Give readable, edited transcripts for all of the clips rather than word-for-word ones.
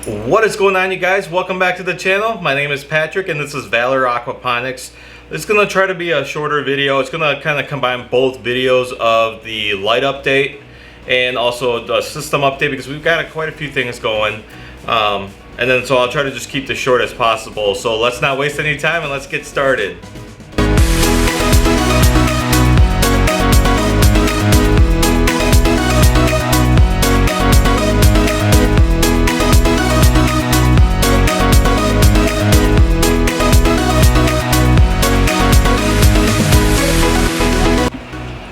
What is going on, you guys? Welcome back to the channel. My name is Patrick and this is Valor Aquaponics. It's going to try to be a shorter video. It's going to kind of combine both videos of the light update and also the system update because we've got quite a few things going. So I'll try to just keep this short as possible. So let's not waste any time and let's get started.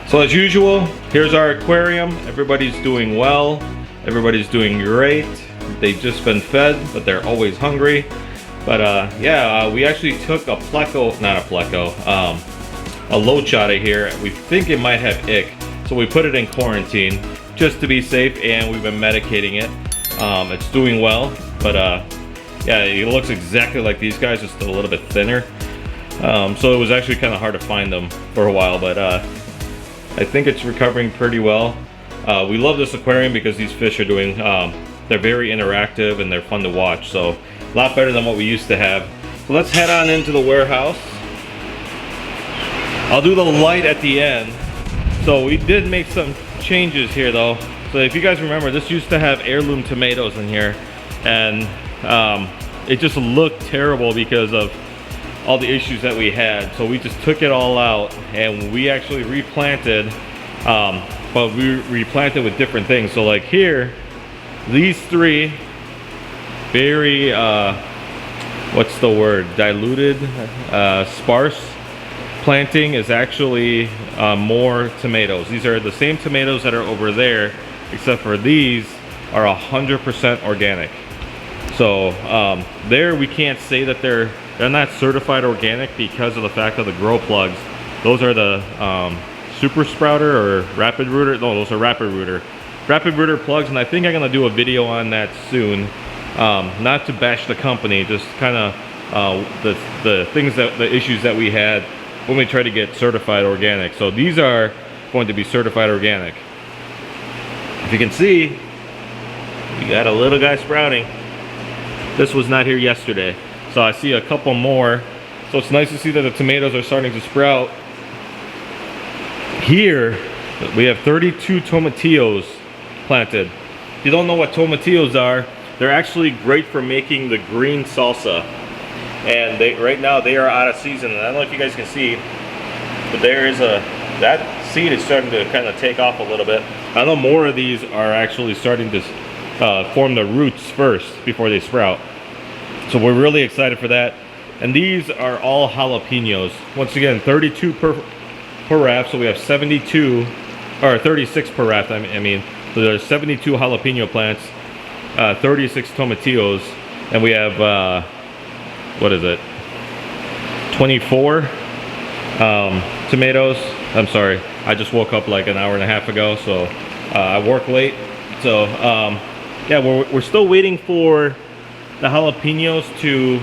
So as usual, here's our aquarium. Everybody's doing well. Everybody's doing great. They've just been fed, but they're always hungry. But we actually took a loach out of here. We think it might have ick, so we put it in quarantine just to be safe, and we've been medicating it. It's doing well, but yeah, it looks exactly like these guys, just a little bit thinner. So it was actually kind of hard to find them for a while, but I think it's recovering pretty well. We love this aquarium because these fish are doing, they're very interactive and they're fun to watch. So a lot better than what we used to have. So let's head on into the warehouse. I'll do the light at the end. So we did make some changes here though. So if you guys remember, this used to have heirloom tomatoes in here, and it just looked terrible because of all the issues that we had. So we just took it all out and we actually replanted, but we replanted with different things. So like here, these three very what's the word, diluted, sparse planting is actually more tomatoes. These are the same tomatoes that are over there, except for these are 100% organic. So there we can't say that they're not certified organic because of the fact of the grow plugs. Those are the super sprouter or rapid rooter. No, those are rapid rooter plugs, and I think I'm gonna do a video on that soon. Not to bash the company, just kind of the issues that we had when we try to get certified organic. So these are going to be certified organic. If you can see, we got a little guy sprouting. This was not here yesterday. So I see a couple more. So it's nice to see that the tomatoes are starting to sprout. Here, we have 32 tomatillos planted. If you don't know what tomatillos are, they're actually great for making the green salsa. And right now they are out of season. And I don't know if you guys can see, but that seed is starting to kind of take off a little bit. I know more of these are actually starting to form the roots first before they sprout. So we're really excited for that. And these are all jalapenos. Once again, 32 per raft, so we have 72, or 36 per raft, I mean. So there's 72 jalapeno plants, 36 tomatillos, and we have, what is it? 24 tomatoes. I'm sorry, I just woke up like an hour and a half ago, so I work late. So yeah, we're still waiting for the jalapenos to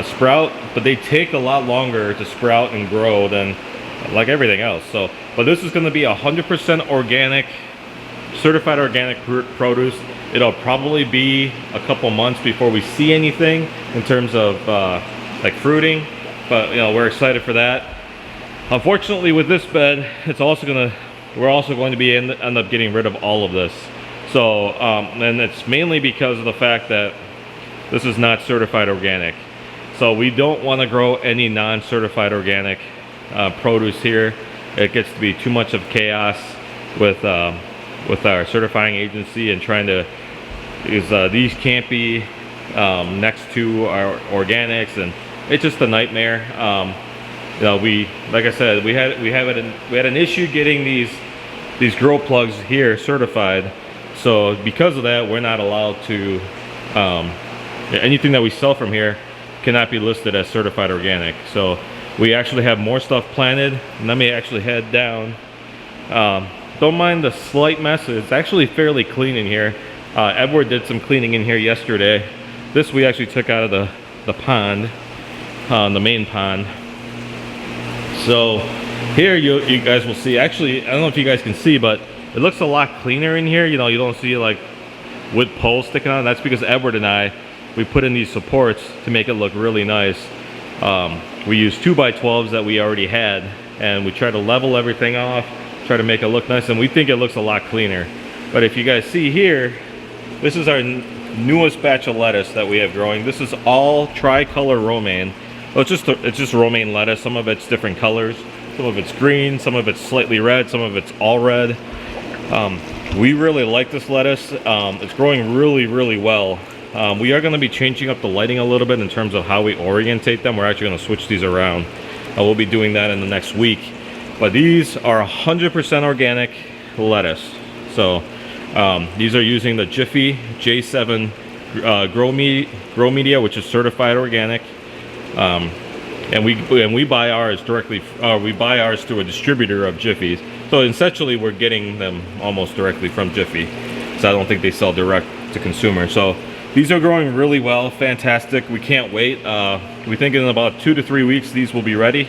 sprout, but they take a lot longer to sprout and grow than like everything else. So, but this is going to be 100% organic, certified organic produce. It'll probably be a couple months before we see anything in terms of like fruiting, but you know, we're excited for that. Unfortunately, with this bed, we're also going to be end up getting rid of all of this. So, and it's mainly because of the fact that this is not certified organic. So we don't want to grow any non-certified organic produce here. It gets to be too much of chaos with our certifying agency and trying to, because these can't be next to our organics, and it's just a nightmare. You know, like I said, we had an issue getting these grow plugs here certified. So because of that, we're not allowed to, anything that we sell from here cannot be listed as certified organic. So we actually have more stuff planted. Let me actually head down. Don't mind the slight mess. It's actually fairly clean in here. Edward did some cleaning in here yesterday. This we actually took out of the pond, the main pond. So here you guys will see, actually, I don't know if you guys can see, but it looks a lot cleaner in here. You know, you don't see like wood poles sticking out. That's because Edward and I, we put in these supports to make it look really nice. We used 2x12s that we already had, and we try to level everything off, try to make it look nice, and we think it looks a lot cleaner. But if you guys see here, this is our newest batch of lettuce that we have growing. This is all tricolor romaine. Well, it's just romaine lettuce. Some of it's different colors. Some of it's green, some of it's slightly red, some of it's all red. We really like this lettuce. It's growing really, really well. We are going to be changing up the lighting a little bit in terms of how we orientate them. We're actually going to switch these around. We'll be doing that in the next week. But these are 100% organic lettuce. So these are using the Jiffy J7 grow media, which is certified organic. And we buy ours directly. We buy ours through a distributor of Jiffy's. So essentially, we're getting them almost directly from Jiffy. So I don't think they sell direct to consumer. So these are growing really well, fantastic. We can't wait. We think in about 2 to 3 weeks these will be ready.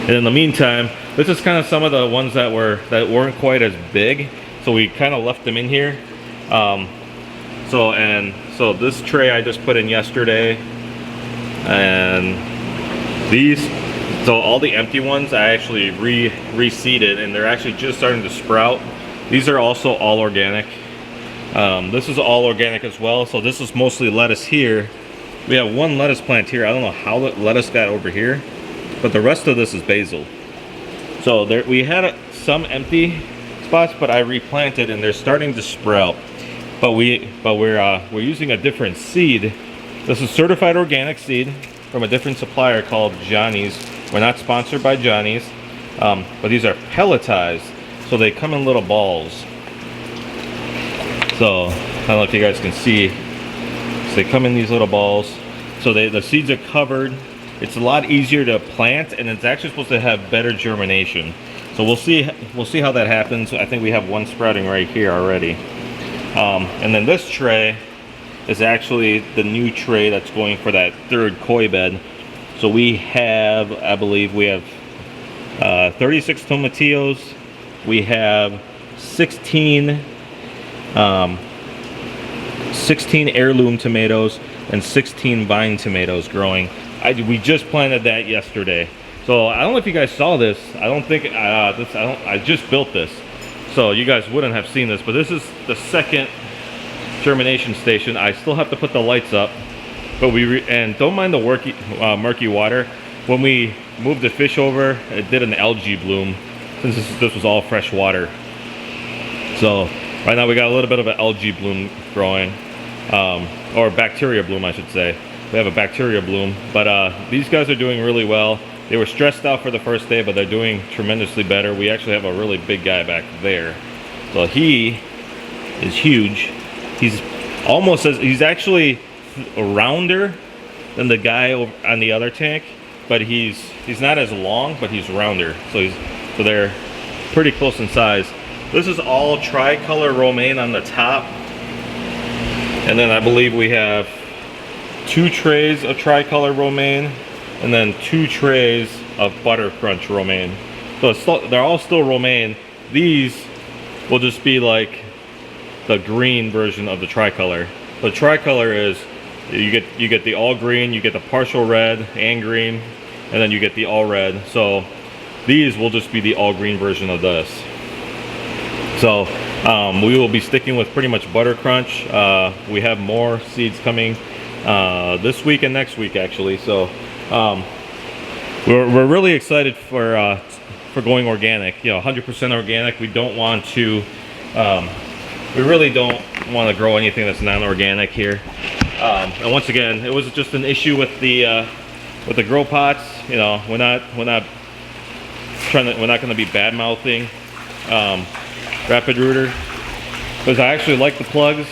And in the meantime, this is kind of some of the ones that weren't quite as big. So we kind of left them in here. So this tray I just put in yesterday. And these, so all the empty ones I actually reseeded, and they're actually just starting to sprout. These are also all organic. This is all organic as well. So this is mostly lettuce here. We have one lettuce plant here. I don't know how the lettuce got over here, but the rest of this is basil. So there, we had some empty spots, but I replanted and they're starting to sprout. But we're using a different seed. This is certified organic seed from a different supplier called Johnny's. We're not sponsored by Johnny's, but these are pelletized, so they come in little balls. So I don't know if you guys can see. So they come in these little balls. So the seeds are covered. It's a lot easier to plant, and it's actually supposed to have better germination. So we'll see how that happens. I think we have one sprouting right here already. And then this tray is actually the new tray that's going for that third koi bed. So we have, I believe we have 36 tomatillos. We have 16 heirloom tomatoes and 16 vine tomatoes growing. We just planted that yesterday. So I don't know if you guys saw this. I don't think I just built this, so you guys wouldn't have seen this. But this is the second germination station. I still have to put the lights up, but and don't mind the murky water. When we moved the fish over, it did an algae bloom since this was all fresh water. So right now we got a little bit of an algae bloom growing, or bacteria bloom I should say. We have a bacteria bloom, but these guys are doing really well. They were stressed out for the first day, but they're doing tremendously better. We actually have a really big guy back there. So he is huge. He's actually rounder than the guy on the other tank, but he's not as long, but he's rounder. So they're pretty close in size. This is all tricolor romaine on the top, and then I believe we have 2 trays of tricolor romaine, and then 2 trays of butter crunch romaine. So they're all still romaine. These will just be like the green version of the tricolor. The tricolor is you get the all green, you get the partial red and green, and then you get the all red. So these will just be the all green version of this. So we will be sticking with pretty much butter crunch. We have more seeds coming this week and next week actually. So we're really excited for going organic. You know, 100% organic. We don't want to. We really don't want to grow anything that's non-organic here. And once again, it was just an issue with the grow pots. You know, we're not going to be bad mouthing Rapid Rooter, because I actually like the plugs.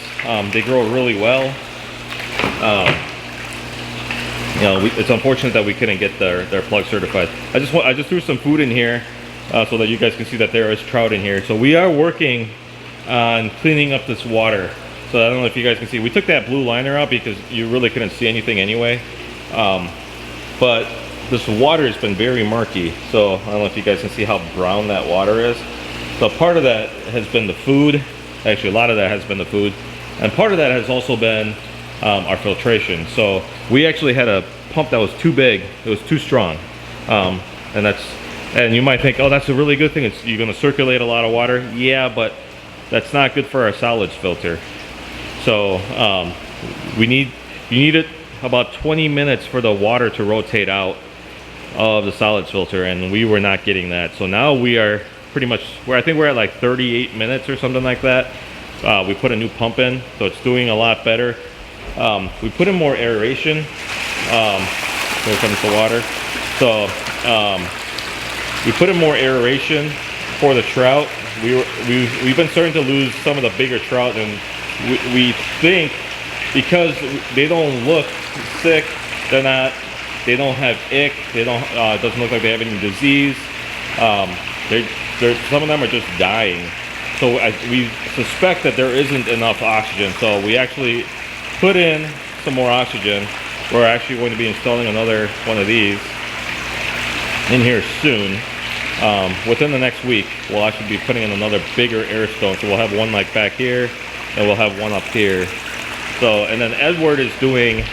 They grow really well. You know, it's unfortunate that we couldn't get their plug certified. I just threw some food in here so that you guys can see that there is trout in here. So we are working on cleaning up this water. So I don't know if you guys can see. We took that blue liner out because you really couldn't see anything anyway. But this water has been very murky. So I don't know if you guys can see how brown that water is. So part of that has been the food. Actually, a lot of that has been the food. And part of that has also been our filtration. So we actually had a pump that was too big. It was too strong. And you might think, oh, that's a really good thing. You're gonna circulate a lot of water. Yeah, but that's not good for our solids filter. So you need it about 20 minutes for the water to rotate out of the solids filter, and we were not getting that. So now we are pretty much, I think we're at like 38 minutes or something like that. We put a new pump in, so it's doing a lot better. We put in more aeration. Here comes the water. So we put in more aeration for the trout. We've been starting to lose some of the bigger trout, and we think because they don't look sick, they don't have ick, it doesn't look like they have any disease. Some of them are just dying. So we suspect that there isn't enough oxygen. So we actually put in some more oxygen. We're actually going to be installing another one of these in here soon. Within the next week, we'll actually be putting in another bigger air stone. So we'll have one like back here, and we'll have one up here. So, and then Edward is doing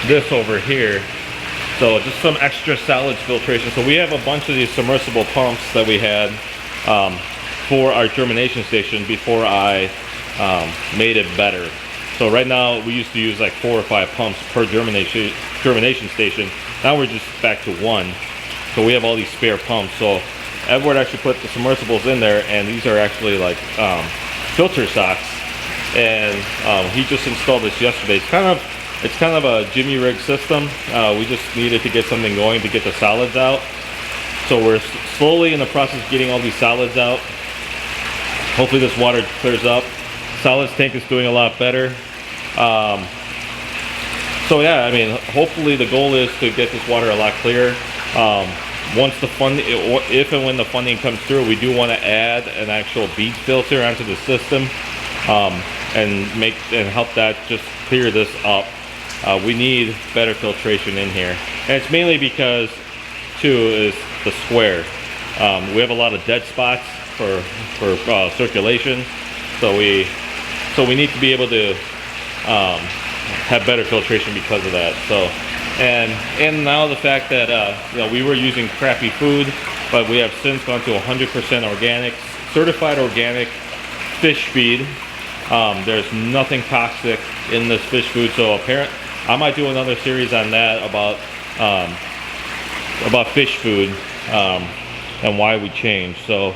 this over here. So just some extra solids filtration. So we have a bunch of these submersible pumps that we had for our germination station before I made it better. So right now we used to use like 4 or 5 pumps per germination station. Now we're just back to 1. So we have all these spare pumps. So Edward actually put the submersibles in there, and these are actually like filter socks. And he just installed this yesterday. It's kind of a jimmy rig system. We just needed to get something going to get the solids out. So we're slowly in the process of getting all these solids out. Hopefully this water clears up. Solids tank is doing a lot better. So yeah, I mean, hopefully the goal is to get this water a lot clearer. Once the funding, if and when the funding comes through, we do want to add an actual bead filter onto the system and help that just clear this up. We need better filtration in here, and it's mainly because too is the square. We have a lot of dead spots for circulation, so we need to be able to have better filtration because of that. So and now the fact that you know, we were using crappy food, but we have since gone to 100% organic, certified organic fish feed. There's nothing toxic in this fish food, so I might do another series on that about fish food and why we changed. So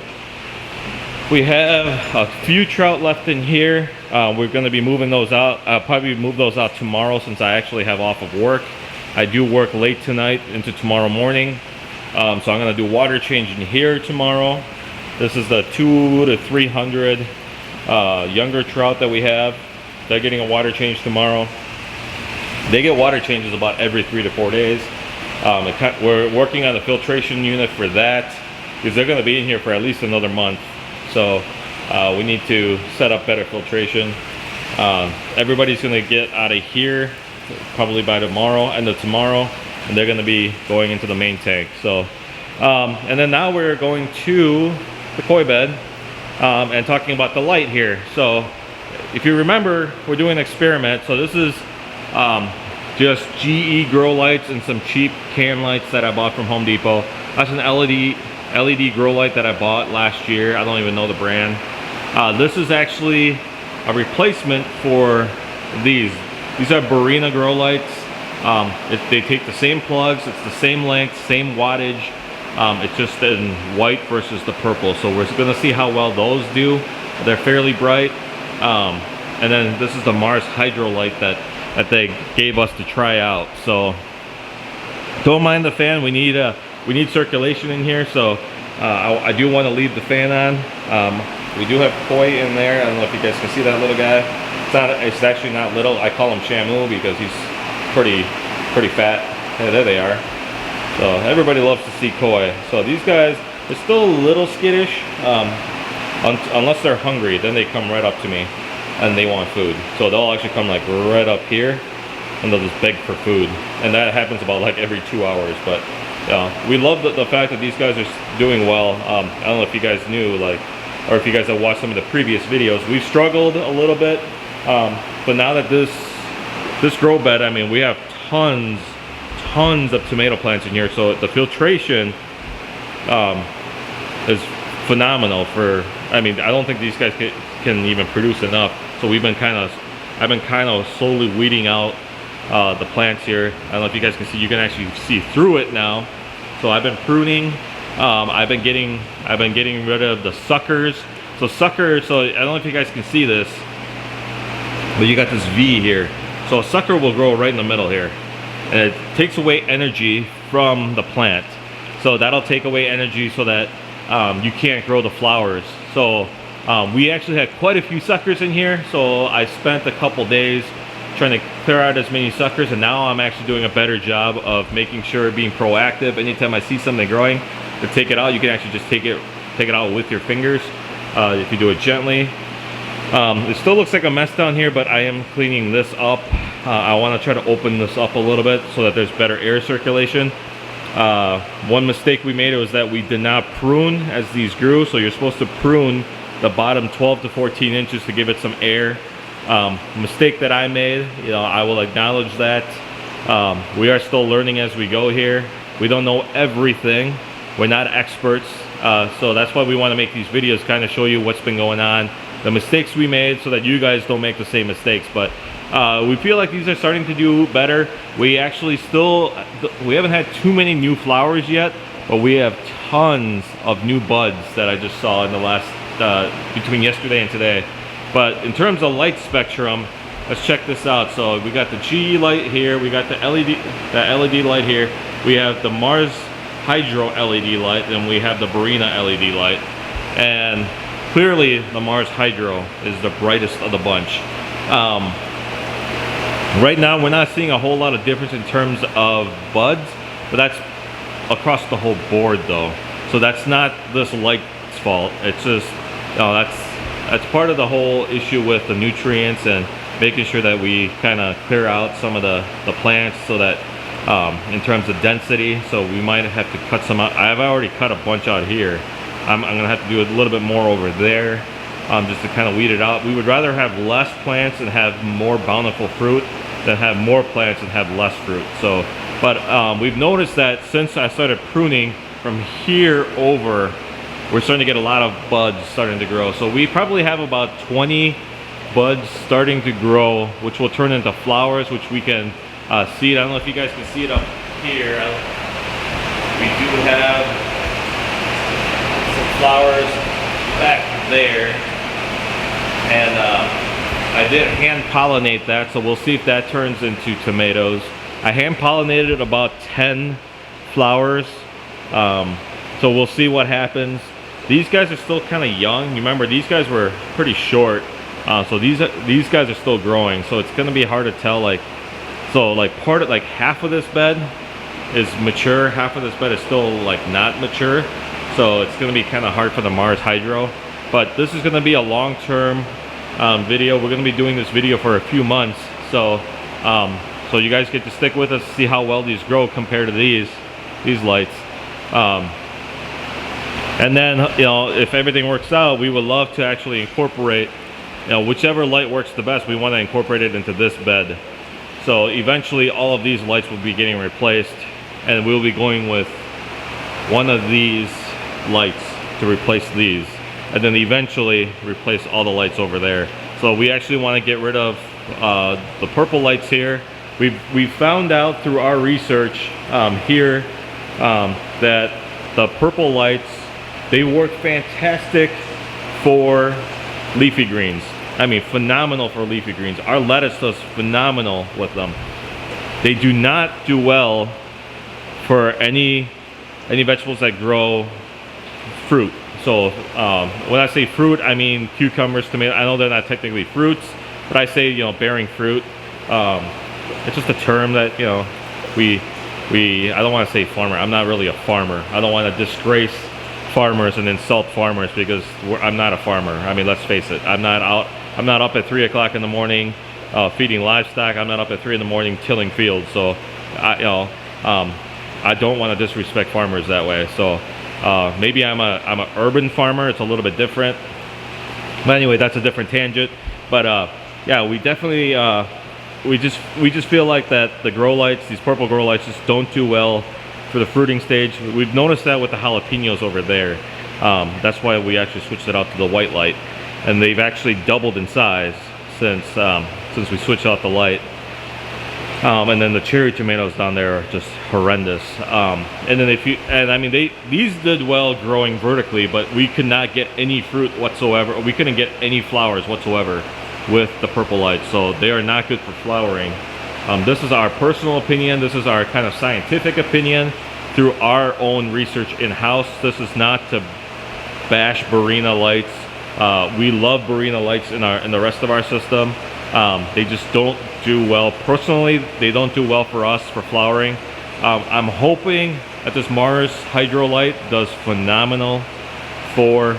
we have a few trout left in here. We're going to be moving those out. I'll probably move those out tomorrow since I actually have off of work. I do work late tonight into tomorrow morning, so I'm going to do water change in here tomorrow. This is the 200 to 300 younger trout that we have. They're getting a water change tomorrow. They get water changes about every 3 to 4 days. We're working on the filtration unit for that because they're going to be in here for at least another month. So we need to set up better filtration. Everybody's going to get out of here probably by end of tomorrow, and they're going to be going into the main tank. So and then now we're going to the koi bed and talking about the light here. So if you remember, we're doing an experiment. So this is just GE grow lights and some cheap can lights that I bought from Home Depot. That's an LED grow light that I bought last year. I don't even know the brand. This is actually a replacement for these. These are Barina grow lights. They take the same plugs, it's the same length, same wattage. It's just in white versus the purple. So we're gonna see how well those do. They're fairly bright. And then this is the Mars Hydro light that they gave us to try out. So don't mind the fan. We need circulation in here. So I do want to leave the fan on. We do have koi in there. I don't know if you guys can see that little guy. It's actually not little. I call him Shamu because he's pretty fat. Yeah, there they are. So everybody loves to see koi. So these guys, they're still a little skittish. Unless they're hungry, then they come right up to me and they want food. So they'll actually come like right up here and they'll just beg for food. And that happens about like every 2 hours. But we love the fact that these guys are doing well. I don't know if you guys knew, like, or if you guys have watched some of the previous videos. We've struggled a little bit, but now that this grow bed, I mean, we have tons of tomato plants in here, so the filtration is phenomenal for, I mean, I don't think these guys can even produce enough. So I've been kind of slowly weeding out the plants here. I don't know if you guys can see, you can actually see through it now. So I've been pruning. I've been getting rid of the suckers. So I don't know if you guys can see this, but you got this V here. So a sucker will grow right in the middle here, and it takes away energy from the plant. So that'll take away energy so that you can't grow the flowers. So we actually had quite a few suckers in here. So I spent a couple days trying to clear out as many suckers, and now I'm actually doing a better job of making sure, being proactive. Anytime I see something growing, to take it out, you can actually just take it out with your fingers if you do it gently. It still looks like a mess down here, but I am cleaning this up. I want to try to open this up a little bit so that there's better air circulation. One mistake we made was that we did not prune as these grew. So you're supposed to prune the bottom 12 to 14 inches to give it some air. Mistake that I made, you know, I will acknowledge that. We are still learning as we go here. We don't know everything. We're not experts. So that's why we want to make these videos, kind of show you what's been going on, the mistakes we made, so that you guys don't make the same mistakes. But we feel like these are starting to do better. We actually we haven't had too many new flowers yet, but we have tons of new buds that I just saw in the last, between yesterday and today. But in terms of light spectrum, let's check this out. So we got the GE light here, we got the LED light here, we have the Mars Hydro LED light, and we have the Barina LED light. And clearly the Mars Hydro is the brightest of the bunch. Right now we're not seeing a whole lot of difference in terms of buds, but that's across the whole board though. So that's not this light's fault. It's just, that's part of the whole issue with the nutrients and making sure that we kind of clear out some of the plants so that in terms of density. So we might have to cut some out. I've already cut a bunch out here. I'm gonna have to do a little bit more over there, just to kind of weed it out. We would rather have less plants and have more bountiful fruit than have more plants and have less fruit. So, but we've noticed that since I started pruning from here over, we're starting to get a lot of buds starting to grow. So we probably have about 20 buds starting to grow, which will turn into flowers, which we can see it. I don't know if you guys can see it up here. We do have some flowers back there. And I did hand pollinate that, so we'll see if that turns into tomatoes. I hand pollinated about 10 flowers, so we'll see what happens. These guys are still kind of young. Remember, these guys were pretty short, so these guys are still growing. So it's going to be hard to tell. Like half of this bed is mature, half of this bed is still like not mature. So it's going to be kind of hard for the Mars Hydro. But this is going to be a long-term video. We're going to be doing this video for a few months. So so you guys get to stick with us, see how well these grow compared to these lights. And then, you know, if everything works out, we would love to actually incorporate, you know, whichever light works the best, we want to incorporate it into this bed. So eventually all of these lights will be getting replaced, and we'll be going with one of these lights to replace these, and then eventually replace all the lights over there. So we actually want to get rid of the purple lights here. We found out through our research here that the purple lights, they work fantastic for leafy greens. I mean, phenomenal for leafy greens. Our lettuce does phenomenal with them. They do not do well for any vegetables that grow fruit. So when I say fruit, I mean cucumbers, tomatoes. I know they're not technically fruits, but I say, you know, bearing fruit. It's just a term that, you know, I don't want to say farmer. I'm not really a farmer. I don't want to disgrace farmers and insult farmers because I'm not a farmer. I mean, let's face it. I'm not up at 3 o'clock in the morning feeding livestock. I'm not up at 3 in the morning tilling fields. So, I don't want to disrespect farmers that way. So maybe I'm a urban farmer. It's a little bit different. But anyway, that's a different tangent. But yeah, we definitely we just feel like that the grow lights, these purple grow lights, just don't do well for the fruiting stage. We've noticed that with the jalapenos over there. That's why we actually switched it out to the white light, and they've actually doubled in size since we switched out the light. And then the cherry tomatoes down there are just horrendous. And then I mean, these did well growing vertically, but we could not get any fruit whatsoever. We couldn't get any flowers whatsoever with the purple lights, so they are not good for flowering. This is our personal opinion. This is our kind of scientific opinion through our own research in-house. This is not to bash Barina lights. We love Barina lights in the rest of our system. They just don't do well. Personally, they don't do well for us for flowering. I'm hoping that this Mars Hydro Light does phenomenal for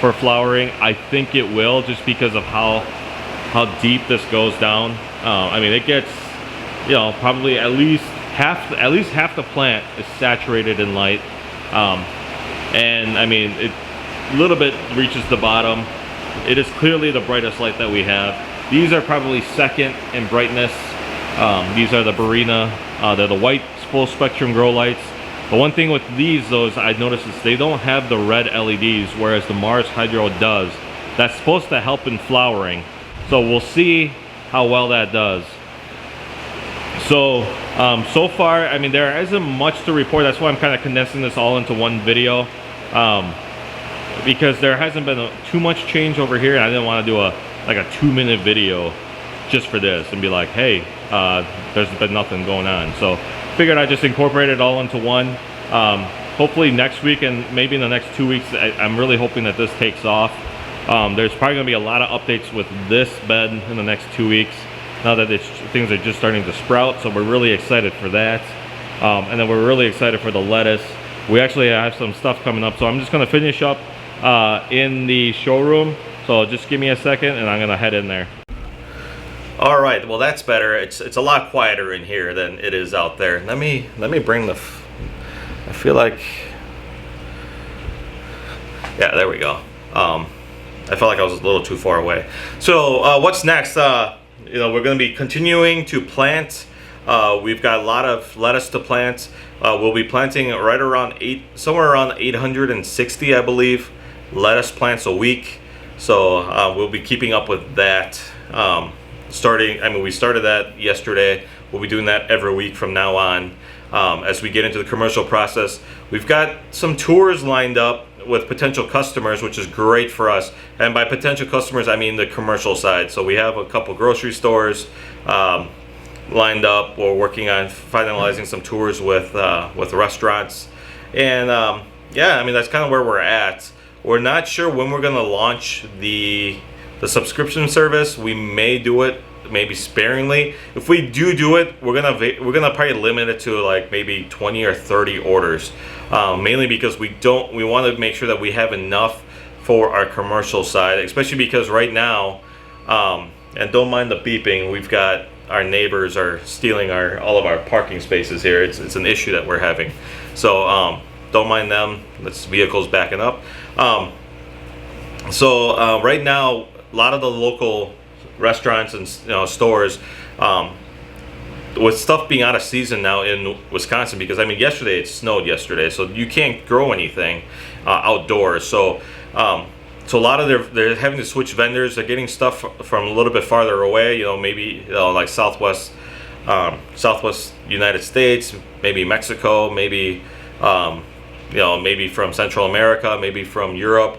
flowering. I think it will, just because of how deep this goes down. I mean, it gets, you know, probably at least half the plant is saturated in light, and I mean, it a little bit reaches the bottom. It is clearly the brightest light that we have. These are probably second in brightness. These are the Barina. They're the white full spectrum grow lights. The one thing with these, though, is I noticed is they don't have the red LEDs, whereas the Mars Hydro does. That's supposed to help in flowering. So we'll see how well that does. So, so far, I mean, there isn't much to report. That's why I'm kind of condensing this all into one video. Because there hasn't been too much change over here, and I didn't want to do a 2-minute video just for this and be like, hey, there's been nothing going on. So figured I'd just incorporate it all into one. Hopefully next week and maybe in the next 2 weeks, I'm really hoping that this takes off. There's probably going to be a lot of updates with this bed in the next 2 weeks, now that things are just starting to sprout. So we're really excited for that. And then we're really excited for the lettuce. We actually have some stuff coming up, so I'm just going to finish up in the showroom. So just give me a second and I'm gonna head in there. All right, well, that's better. It's a lot quieter in here than it is out there. Let me bring the, I feel like, yeah, there we go. I felt like I was a little too far away. So what's next? You know, we're gonna be continuing to plant. We've got a lot of lettuce to plant. We'll be planting right around somewhere around 860, I believe, lettuce plants a week. So we'll be keeping up with that. We started that yesterday. We'll be doing that every week from now on. As we get into the commercial process, we've got some tours lined up with potential customers, which is great for us. And by potential customers, I mean the commercial side. So we have a couple grocery stores lined up. We're working on finalizing some tours with restaurants. And yeah, I mean, that's kind of where we're at. We're not sure when we're gonna launch the subscription service. We may do it maybe sparingly. If we do it, we're gonna probably limit it to like maybe 20 or 30 orders, mainly because we want to make sure that we have enough for our commercial side, especially because right now, and don't mind the beeping, we've got our neighbors are stealing all of our parking spaces here. It's an issue that we're having. So don't mind them. This vehicle's backing up. So right now, a lot of the local restaurants and stores, with stuff being out of season now in Wisconsin, because I mean yesterday it snowed yesterday, so you can't grow anything outdoors. So so a lot of they're having to switch vendors. They're getting stuff from a little bit farther away. Maybe like Southwest United States, maybe Mexico, maybe maybe from Central America, maybe from Europe.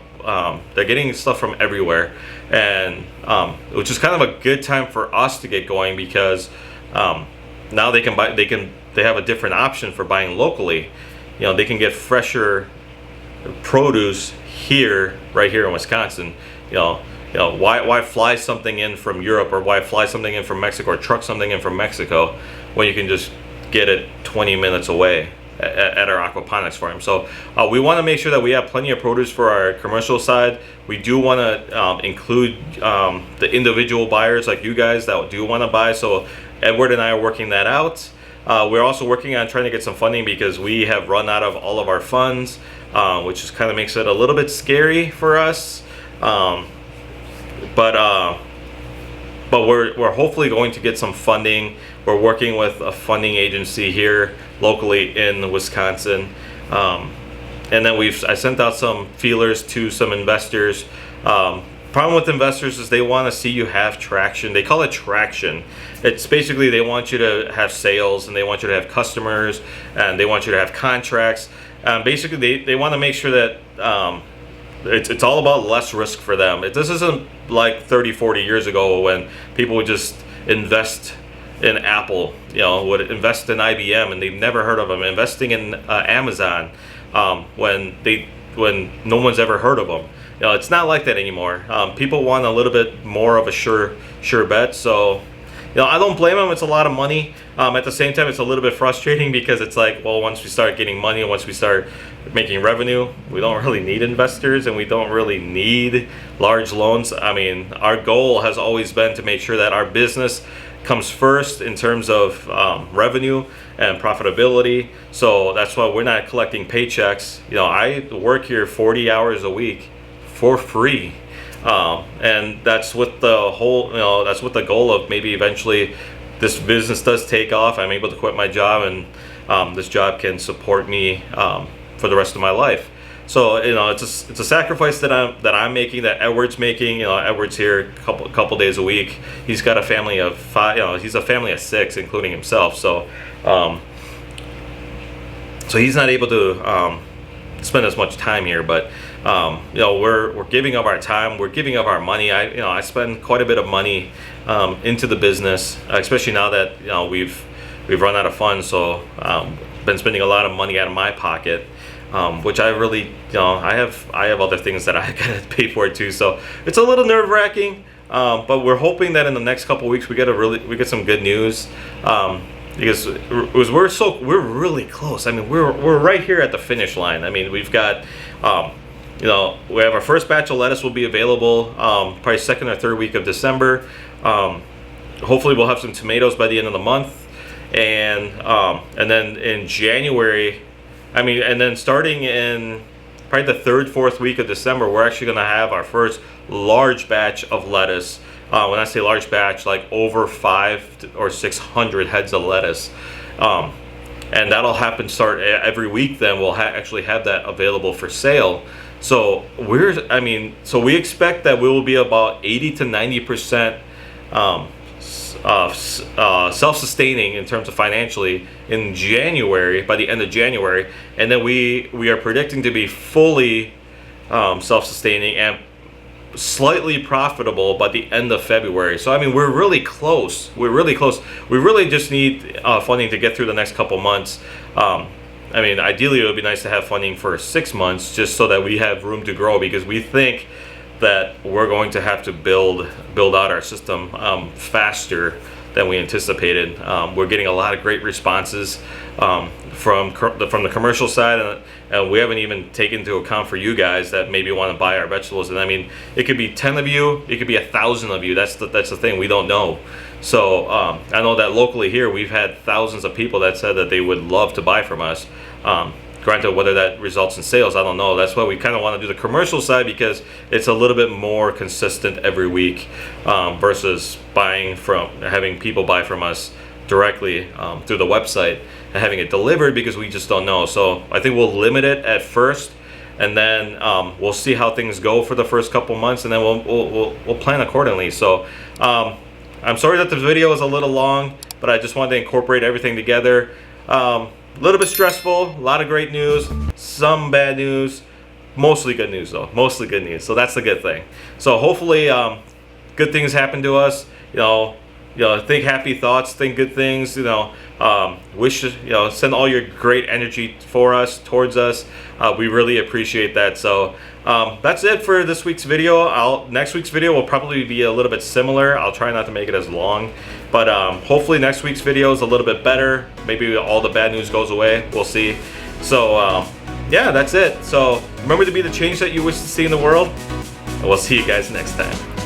They're getting stuff from everywhere, and which is kind of a good time for us to get going, because now they have a different option for buying locally. They can get fresher produce right here in Wisconsin. Why fly something in from Europe, or why fly something in from Mexico, or truck something in from Mexico when you can just get it 20 minutes away at our aquaponics farm. So we want to make sure that we have plenty of produce for our commercial side. We do want to include the individual buyers like you guys that do want to buy. So Edward and I are working that out. We're also working on trying to get some funding because we have run out of all of our funds, which just kind of makes it a little bit scary for us. But we're hopefully going to get some funding. We're working with a funding agency here locally in Wisconsin, and then I sent out some feelers to some investors. Problem with investors is they want to see you have traction. They call it traction. It's basically they want you to have sales, and they want you to have customers, and they want you to have contracts. Basically, they want to make sure that it's all about less risk for them. This isn't like 30, 40 years ago when people would just invest in Apple, would invest in IBM, and they've never heard of them. Investing in Amazon when no one's ever heard of them. It's not like that anymore. People want a little bit more of a sure bet. So, I don't blame them. It's a lot of money. At the same time, it's a little bit frustrating because it's like, well, once we start getting money, once we start making revenue, we don't really need investors, and we don't really need large loans. I mean, our goal has always been to make sure that our business comes first in terms of revenue and profitability. So that's why we're not collecting paychecks. I work here 40 hours a week for free. And that's what the whole, that's what the goal of maybe eventually this business does take off. I'm able to quit my job, and this job can support me for the rest of my life. So it's a sacrifice that I'm making, that Edward's making. Edward's here a couple days a week. He's got a family of 5. He's a family of 6, including himself. So so he's not able to spend as much time here, but we're giving up our time, we're giving up our money. I spend quite a bit of money into the business, especially now that we've run out of funds. So been spending a lot of money out of my pocket, which I really I have other things that I gotta pay for too. So it's a little nerve-wracking, but we're hoping that in the next couple weeks we get some good news. Because we're really close. I mean, we're right here at the finish line. I mean, we've got we have our first batch of lettuce will be available probably second or third week of December. Hopefully we'll have some tomatoes by the end of the month, and then in January, and then starting in probably the third, fourth week of December, we're actually going to have our first large batch of lettuce. When I say large batch, like over 500 or 600 heads of lettuce, and that'll start every week. Then we'll actually have that available for sale. So we expect that we will be about 80 to 90% self-sustaining in terms of financially in January, by the end of January, and then we are predicting to be fully self-sustaining and slightly profitable by the end of February. So we're really close. We really just need funding to get through the next couple months. Ideally it would be nice to have funding for 6 months, just so that we have room to grow, because we think that we're going to have to build out our system faster than we anticipated. We're getting a lot of great responses from the commercial side, and we haven't even taken into account for you guys that maybe want to buy our vegetables. And it could be 10 of you, it could be 1,000 of you. That's the thing, we don't know. So I know that locally here we've had thousands of people that said that they would love to buy from us. Granted, whether that results in sales, I don't know. That's why we kind of want to do the commercial side, because it's a little bit more consistent every week versus having people buy from us directly through the website and having it delivered, because we just don't know. So I think we'll limit it at first, and then we'll see how things go for the first couple months, and then we'll plan accordingly. So I'm sorry that the video is a little long, but I just wanted to incorporate everything together. A little bit stressful, a lot of great news, some bad news, mostly good news though, mostly good news. So that's the good thing. So hopefully good things happen to us. Think happy thoughts, think good things. Wish, send all your great energy towards us. We really appreciate that. So that's it for this week's video. Next week's video will probably be a little bit similar. I'll try not to make it as long, but hopefully next week's video is a little bit better. Maybe all the bad news goes away. We'll see. So yeah, that's it. So remember to be the change that you wish to see in the world, and we'll see you guys next time.